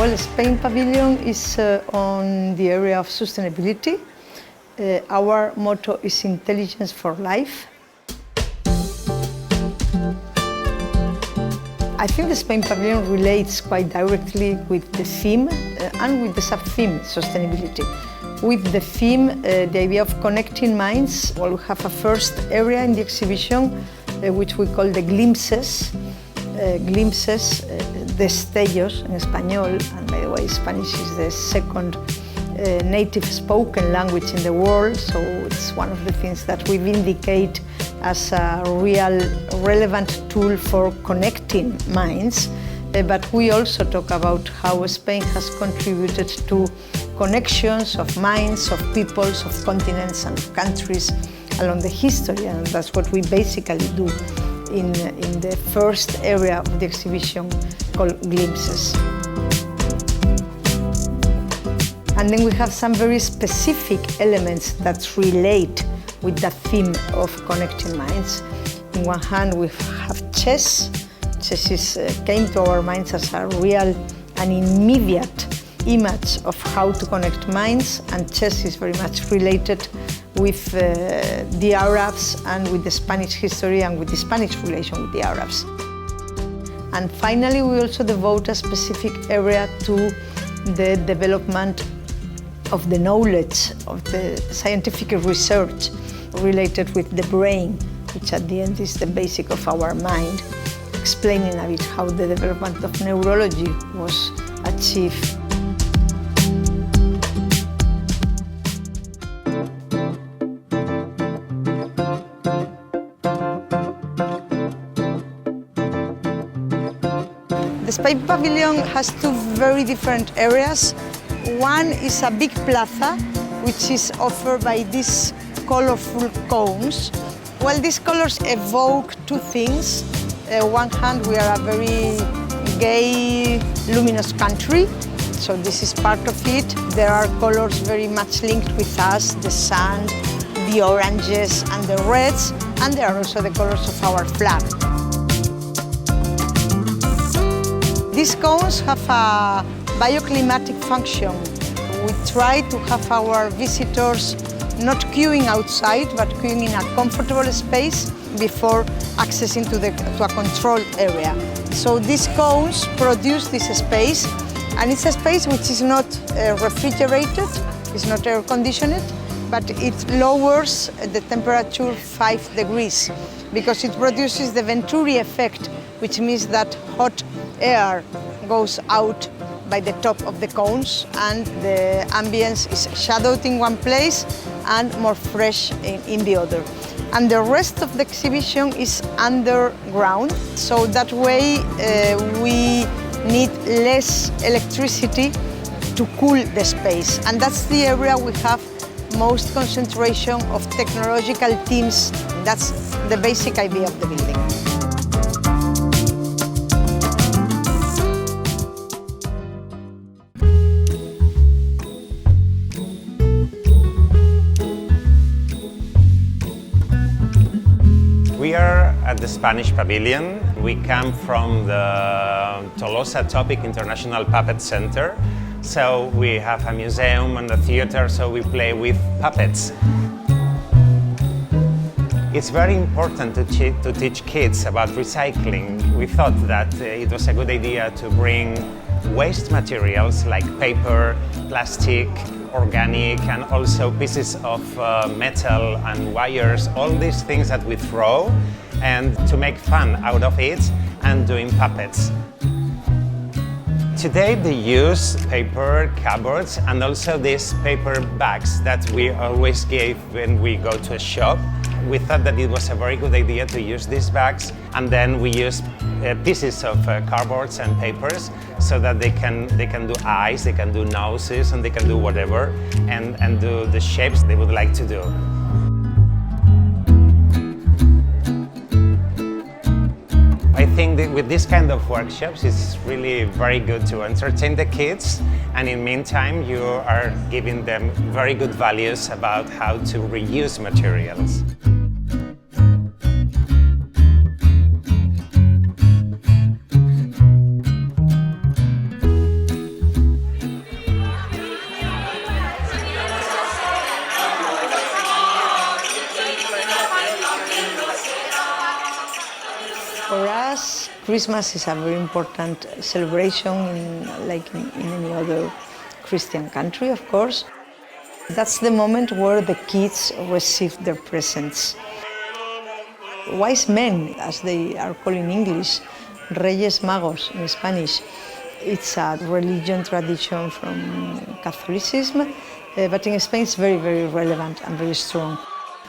Well, Spain Pavilion is on the area of sustainability. Our motto is intelligence for life. I think the Spain Pavilion relates quite directly with the theme and with the sub-theme, sustainability. With the theme, the idea of connecting minds, well, we have a first area in the exhibition which we call the glimpses. Destellos in español, and by the way, Spanish is the second native spoken language in the world, so it's one of the things that we vindicate as a real relevant tool for connecting minds. But we also talk about how Spain has contributed to connections of minds, of peoples, of continents and countries along the history, and that's what we basically do in the first area of the exhibition called Glimpses. And then we have some very specific elements that relate with the theme of connecting minds. On one hand, we have chess. Chess came to our minds as a real and immediate image of how to connect minds, and chess is very much related with the Arabs and with the Spanish history and with the Spanish relation with the Arabs. And finally, we also devote a specific area to the development of the knowledge, of the scientific research related with the brain, which at the end is the basic of our mind, explaining a bit how the development of neurology was achieved. The Spain Pavilion has two very different areas. One is a big plaza, which is offered by these colorful cones. Well, these colors evoke two things. On one hand, we are a very gay, luminous country, so this is part of it. There are colors very much linked with us, the sun, the oranges and the reds, and there are also the colors of our flag. These cones have a bioclimatic function. We try to have our visitors not queuing outside, but queuing in a comfortable space before accessing to a controlled area. So these cones produce this space, and it's a space which is not refrigerated, it's not air conditioned, but it lowers the temperature 5 degrees because it produces the Venturi effect, which means that hot air goes out by the top of the cones and the ambience is shadowed in one place and more fresh in the other. And the rest of the exhibition is underground, so that way we need less electricity to cool the space. And that's the area we have most concentration of technological teams. That's the basic idea of the building. We are at the Spanish Pavilion. We come from the Tolosa Topic International Puppet Center. So we have a museum and a theater, so we play with puppets. It's very important to teach kids about recycling. We thought that it was a good idea to bring waste materials like paper, plastic, organic, and also pieces of metal and wires, all these things that we throw, and to make fun out of it and doing puppets. Today they use paper cupboards and also these paper bags that we always give when we go to a shop. We thought that it was a very good idea to use these bags, and then we use pieces of cardboards and papers so that they can do eyes, they can do noses, and they can do whatever and do the shapes they would like to do. I think that with this kind of workshops, it's really very good to entertain the kids, and in the meantime, you are giving them very good values about how to reuse materials. For us, Christmas is a very important celebration, like in any other Christian country, of course. That's the moment where the kids receive their presents. Wise men, as they are called in English, Reyes Magos in Spanish. It's a religion tradition from Catholicism, but in Spain it's very, very relevant and very strong.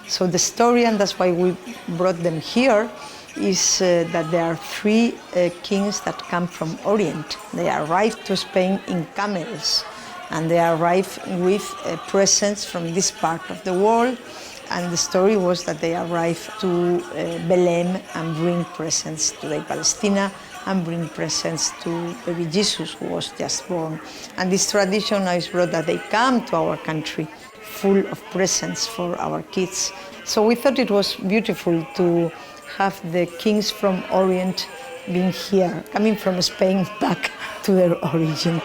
So the story, and that's why we brought them here, is that there are three kings that come from Orient. They arrived to Spain in camels, and they arrived with presents from this part of the world. And the story was that they arrived to Belém and bring presents to the Palestina and bring presents to baby Jesus, who was just born. And this tradition now is brought that they come to our country full of presents for our kids. So we thought it was beautiful to have the kings from Orient being here, coming from Spain back to their origin.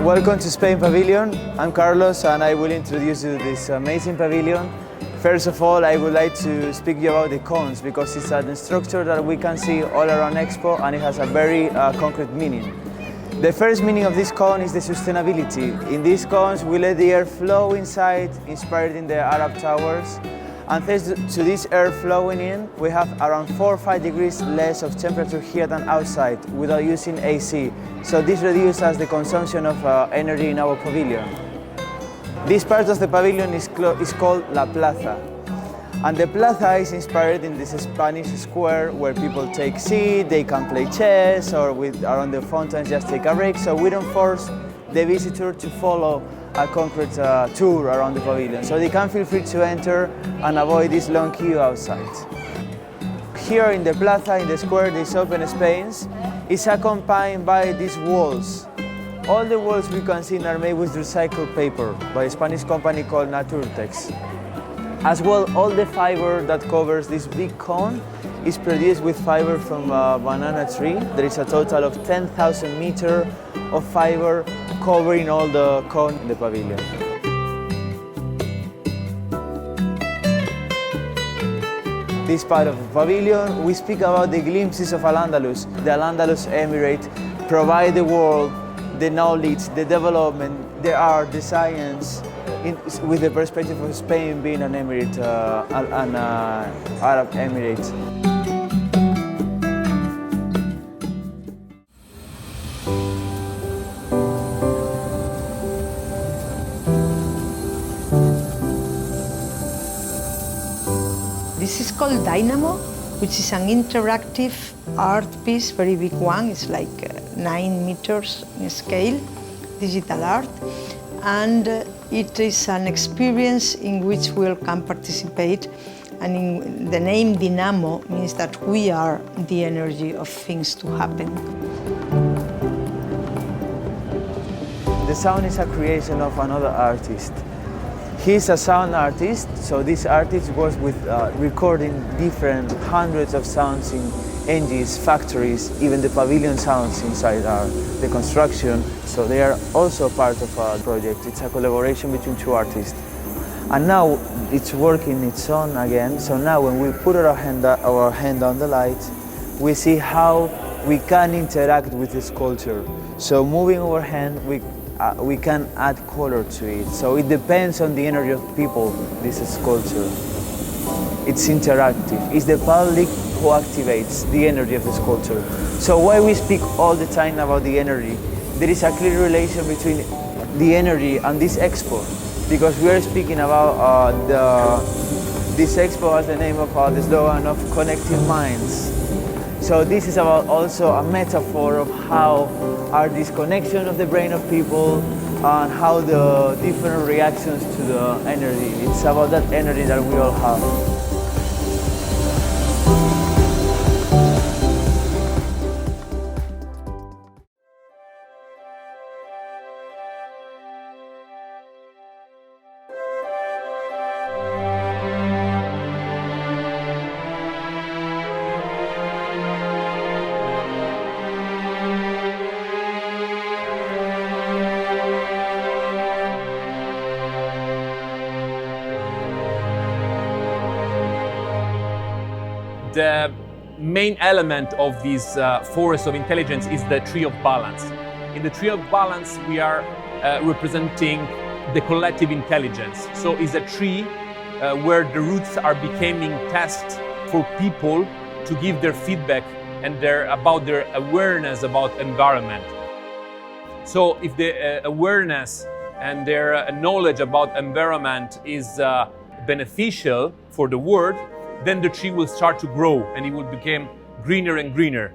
Welcome to Spain Pavilion. I'm Carlos and I will introduce you to this amazing pavilion. First of all, I would like to speak to you about the cones because it's a structure that we can see all around Expo and it has a very concrete meaning. The first meaning of this cone is the sustainability. In these cones, we let the air flow inside, inspired in the Arab towers. And thanks to this air flowing in, we have around 4 or 5 degrees less of temperature here than outside without using AC. So this reduces the consumption of energy in our pavilion. This part of the pavilion is called La Plaza. And the plaza is inspired in this Spanish square where people take seat, they can play chess, or around the fountains just take a break. So we don't force the visitor to follow a concrete tour around the pavilion. So they can feel free to enter and avoid this long queue outside. Here in the plaza, in the square, this open space is accompanied by these walls. All the walls we can see are made with recycled paper by a Spanish company called Naturtex. As well, all the fiber that covers this big cone is produced with fiber from a banana tree. There is a total of 10,000 meters of fiber covering all the cone in the pavilion. This part of the pavilion, we speak about the glimpses of Al-Andalus. The Al-Andalus Emirate provide the world the knowledge, the development, the art, the science, with the perspective of Spain being an emirate, an Arab emirate. This is called Dynamo, which is an interactive art piece, very big one. It's like 9 meters in scale, digital art. And it is an experience in which we all can participate. And the name Dynamo means that we are the energy of things to happen. The sound is a creation of another artist. He's a sound artist, so this artist works with recording different hundreds of sounds in engines, factories, even the pavilion sounds inside the construction. So they are also part of our project. It's a collaboration between two artists. And now it's working its own again. So now when we put our hand on the light, we see how we can interact with the sculpture. So moving our hand, we can add color to it. So it depends on the energy of people, this sculpture. It's interactive. It's the public who activates the energy of the sculpture. So why we speak all the time about the energy? There is a clear relation between the energy and this expo, because we are speaking about this expo has the name of the slogan of connecting minds. So this is about also a metaphor of how are these connections of the brain of people and how the different reactions to the energy. It's about that energy that we all have. main element of this forest of intelligence is the tree of balance. In the tree of balance, we are representing the collective intelligence. So it's a tree where the roots are becoming tests for people to give their feedback and about their awareness about environment. So if the awareness and their knowledge about environment is beneficial for the world, then the tree will start to grow and it will become greener and greener.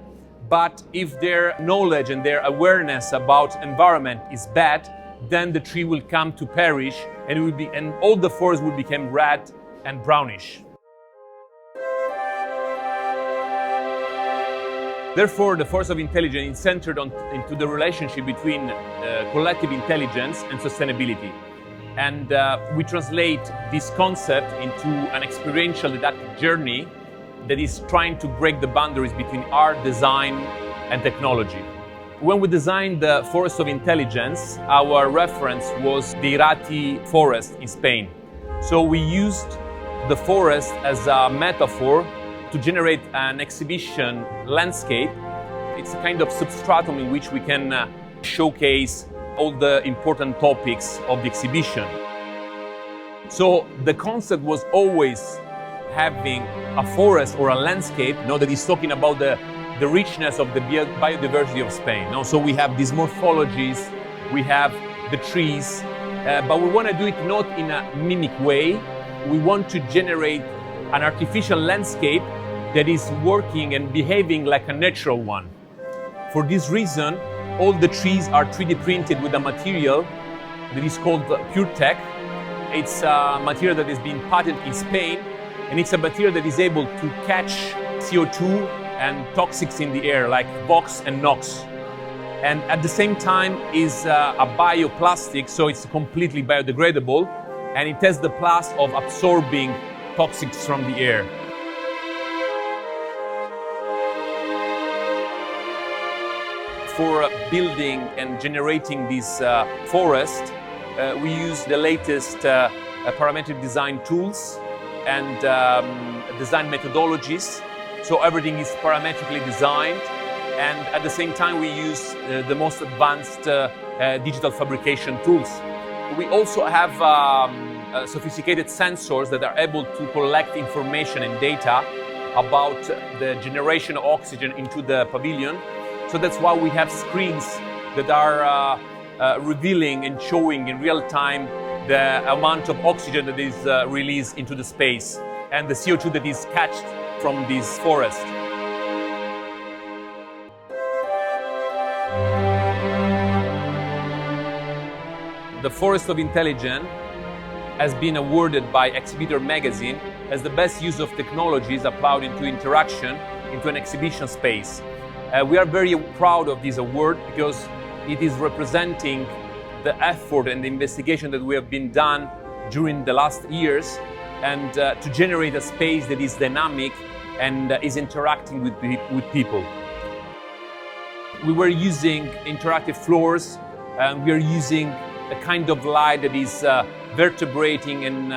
But if their knowledge and their awareness about environment is bad, then the tree will come to perish and all the forest will become red and brownish. Therefore, the forest of intelligence is centered into the relationship between collective intelligence and sustainability. And we translate this concept into an experiential didactic journey that is trying to break the boundaries between art, design, and technology. When we designed the Forest of Intelligence, our reference was the Irati forest in Spain. So we used the forest as a metaphor to generate an exhibition landscape. It's a kind of substratum in which we can showcase all the important topics of the exhibition. So the concept was always having a forest or a landscape, that is talking about the richness of the biodiversity of Spain. So we have these morphologies, we have the trees, but we want to do it not in a mimic way. We want to generate an artificial landscape that is working and behaving like a natural one. For this reason, all the trees are 3D printed with a material that is called PureTech. It's a material that has been patented in Spain, and it's a material that is able to catch CO2 and toxics in the air like VOx and NOx. And at the same time is a bioplastic, so it's completely biodegradable, and it has the plus of absorbing toxics from the air. For building and generating this forest, we use the latest parametric design tools and design methodologies. So everything is parametrically designed, and at the same time we use the most advanced digital fabrication tools. We also have sophisticated sensors that are able to collect information and data about the generation of oxygen into the pavilion. So that's why we have screens that are revealing and showing in real time the amount of oxygen that is released into the space and the CO2 that is catched from this forest. The Forest of Intelligence has been awarded by Exhibitor magazine as the best use of technologies applied into interaction into an exhibition space. We are very proud of this award because it is representing the effort and the investigation that we have been done during the last years, and to generate a space that is dynamic and is interacting with people. We were using interactive floors, and we are using a kind of light that is vertebrating and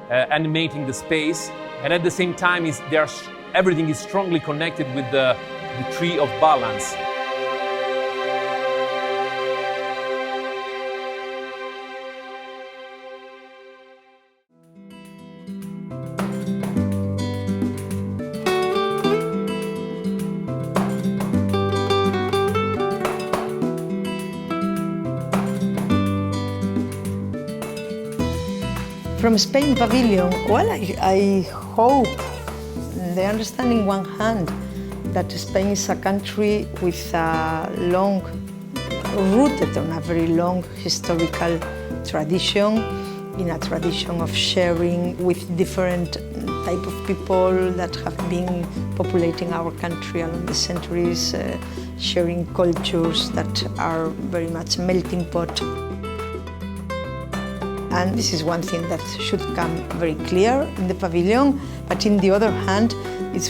animating the space, and at the same time everything is strongly connected with the tree of balance. From Spain Pavilion, well, I hope they understand in one hand that Spain is a country with a rooted on a very long historical tradition, in a tradition of sharing with different type of people that have been populating our country along the centuries, sharing cultures that are very much a melting pot. And this is one thing that should come very clear in the pavilion. But in the other hand,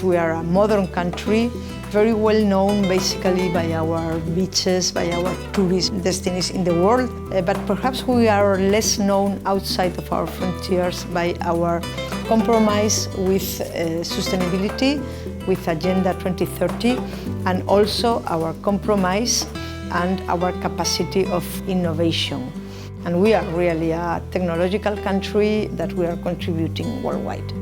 we are a modern country, very well known basically by our beaches, by our tourist destinies in the world. But perhaps we are less known outside of our frontiers by our compromise with sustainability, with Agenda 2030, and also our compromise and our capacity of innovation. And we are really a technological country that we are contributing worldwide.